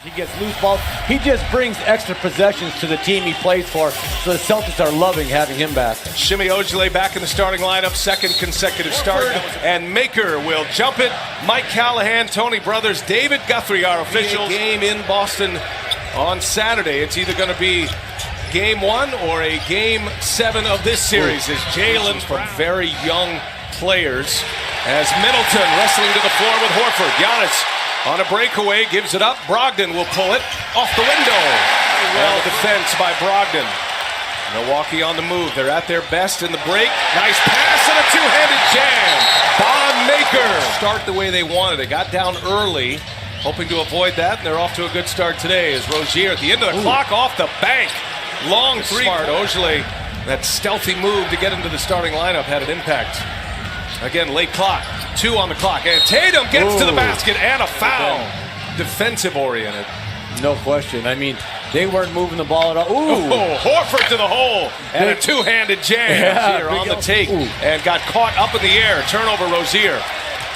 He gets loose balls. He just brings extra possessions to the team he plays for, so the Celtics are loving having him back. Shimmy Ojale back in the starting lineup, second consecutive start. And Maker will jump it. Mike Callahan, Tony Brothers, David Guthrie, our officials. Game in Boston on Saturday. It's either going to be game 1 or a game 7 of this series. As Jalen from very young players. As Middleton wrestling to the floor with Horford. Giannis on a breakaway, gives it up. Brogdon will pull it off the window. Well, defense by Brogdon. Milwaukee on the move. They're at their best in the break. Nice pass and a two-handed jam. Bon Maker start the way they wanted. They got down early, hoping to avoid that, and they're off to a good start today as Rozier at the end of the clock off the bank. Long three. Smart. Ojale, that stealthy move to get into the starting lineup had an impact. Again, late clock. 2 on the clock. And Tatum gets to the basket and a foul. Defensive oriented. No question. I mean, they weren't moving the ball at all. Ooh. Horford to the hole. And a two-handed jam here on the take. And got caught up in the air. Turnover, Rozier.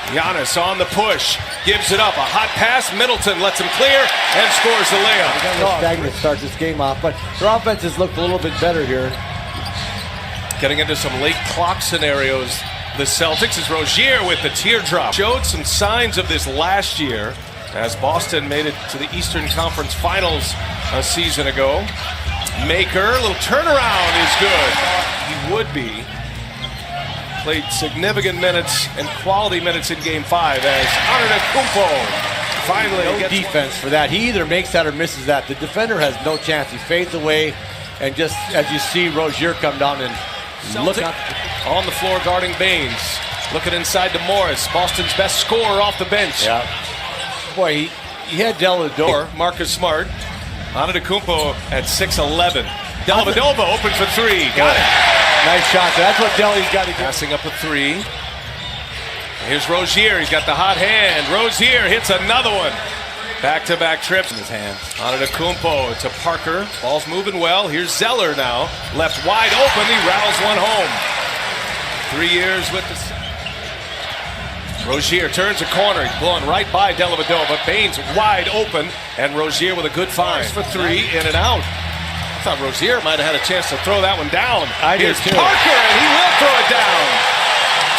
Giannis on the push. Gives it up. A hot pass. Middleton lets him clear and scores the layup. Stagnant starts this game off, but their offense has looked a little bit better here. Getting into some late clock scenarios. The Celtics is Rozier with the teardrop. Showed some signs of this last year as Boston made it to the Eastern Conference Finals a season ago. Maker, a little turnaround is good. He would be. Played significant minutes and quality minutes in Game 5 as Antetokounmpo finally gets defense for that. He either makes that or misses that. The defender has no chance. He fades away, and just as you see Rozier come down and look up on the floor guarding Baines. Looking inside to Morris, Boston's best scorer off the bench. Yeah. Boy, he had Dellavedova. Marcus Smart. Antetokounmpo at 6'11". Dellavedova open for 3. Got it. Nice shot. That's what Delly's got to do. Passing up a 3. Here's Rozier. He's got the hot hand. Rozier hits another one. Back-to-back trips in his hands. Antetokounmpo to Parker. Ball's moving well. Here's Zeller now. Left wide open. He rattles one home. 3 years with the... Rozier turns a corner. He's blowing right by Dellavedova. Baines wide open. And Rozier with a good find. For 3, in and out. I thought Rozier might have had a chance to throw that one down. Here's Parker, and he will throw it down.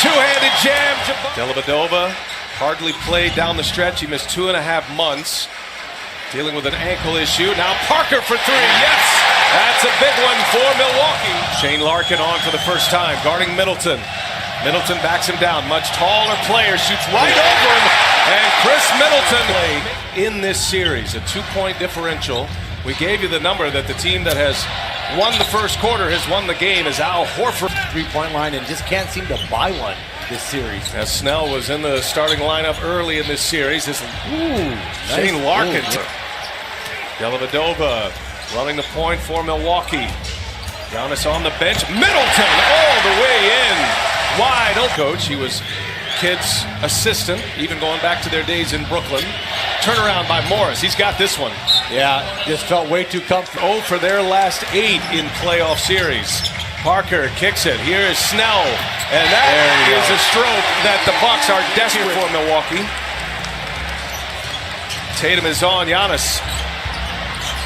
Two-handed jam. Dellavedova hardly played down the stretch. He missed 2.5 months. Dealing with an ankle issue. Now Parker for 3. Yes! That's a big one for Milwaukee. Shane Larkin on for the first time, guarding Middleton. Middleton backs him down. Much taller player. Shoots right over him. And Chris Middleton in this series. A 2-point differential. We gave you the number that the team that has won the first quarter has won the game is Al Horford. 3-point line and just can't seem to buy one this series. As Snell was in the starting lineup early in this series. Shane Larkin. Dellavedova running the point for Milwaukee. Giannis on the bench. Middleton all the way in. Wide open. Coach, he was Kidd's assistant, even going back to their days in Brooklyn. Turnaround by Morris. He's got this one. Yeah, just felt way too comfortable. 0 for their last 8 in playoff series. Parker kicks it. Here is Snell. And that is a stroke that the Bucks are desperate for Milwaukee. Tatum is on. Giannis.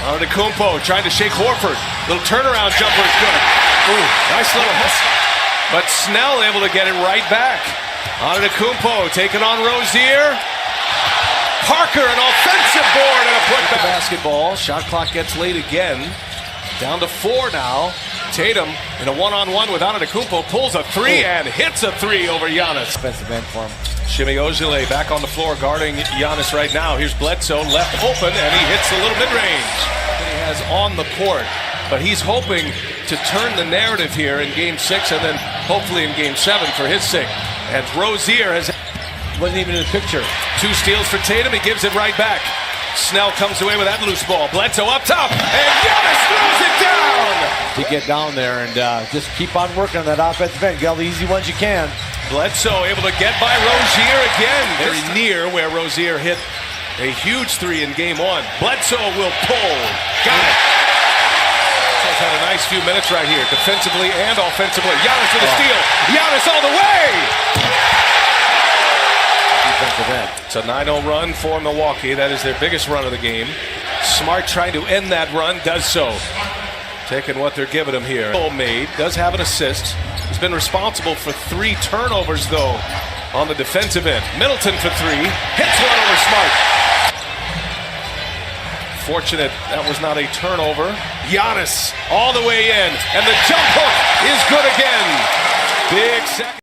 Antetokounmpo trying to shake Horford. Little turnaround jumper is good. Nice little hustle. But Snell able to get it right back. Antetokounmpo taking on Rozier. Parker, an offensive board and a putback. Basketball. Shot clock gets late again. Down to 4 now. Tatum in a one-on-one with Antetokounmpo pulls a 3 and hits a 3 over Giannis. Defensive end for him. Shimmy Ojale back on the floor guarding Giannis right now. Here's Bledsoe left open and he hits a little mid-range that he has on the court. But he's hoping to turn the narrative here in Game 6 and then hopefully in Game 7 for his sake. And Rozier wasn't even in the picture. 2 steals for Tatum. He gives it right back. Snell comes away with that loose ball. Bledsoe up top, and Giannis throws it down. To get down there and just keep on working on that offensive end. Get all the easy ones you can. Bledsoe able to get by Rozier again. Very near where Rozier hit a huge 3 in Game 1. Bledsoe will pull. Got it. Has had a nice few minutes right here, defensively and offensively. Giannis with a steal. Giannis all the way. Defense defensive end. It's a 9-0 run for Milwaukee. That is their biggest run of the game. Smart trying to end that run, does so. Taking what they're giving him here. Made, does have an assist. He's been responsible for 3 turnovers, though, on the defensive end. Middleton for 3. Hits one over Smart. Fortunate that was not a turnover. Giannis all the way in. And the jump hook is good again. Big second.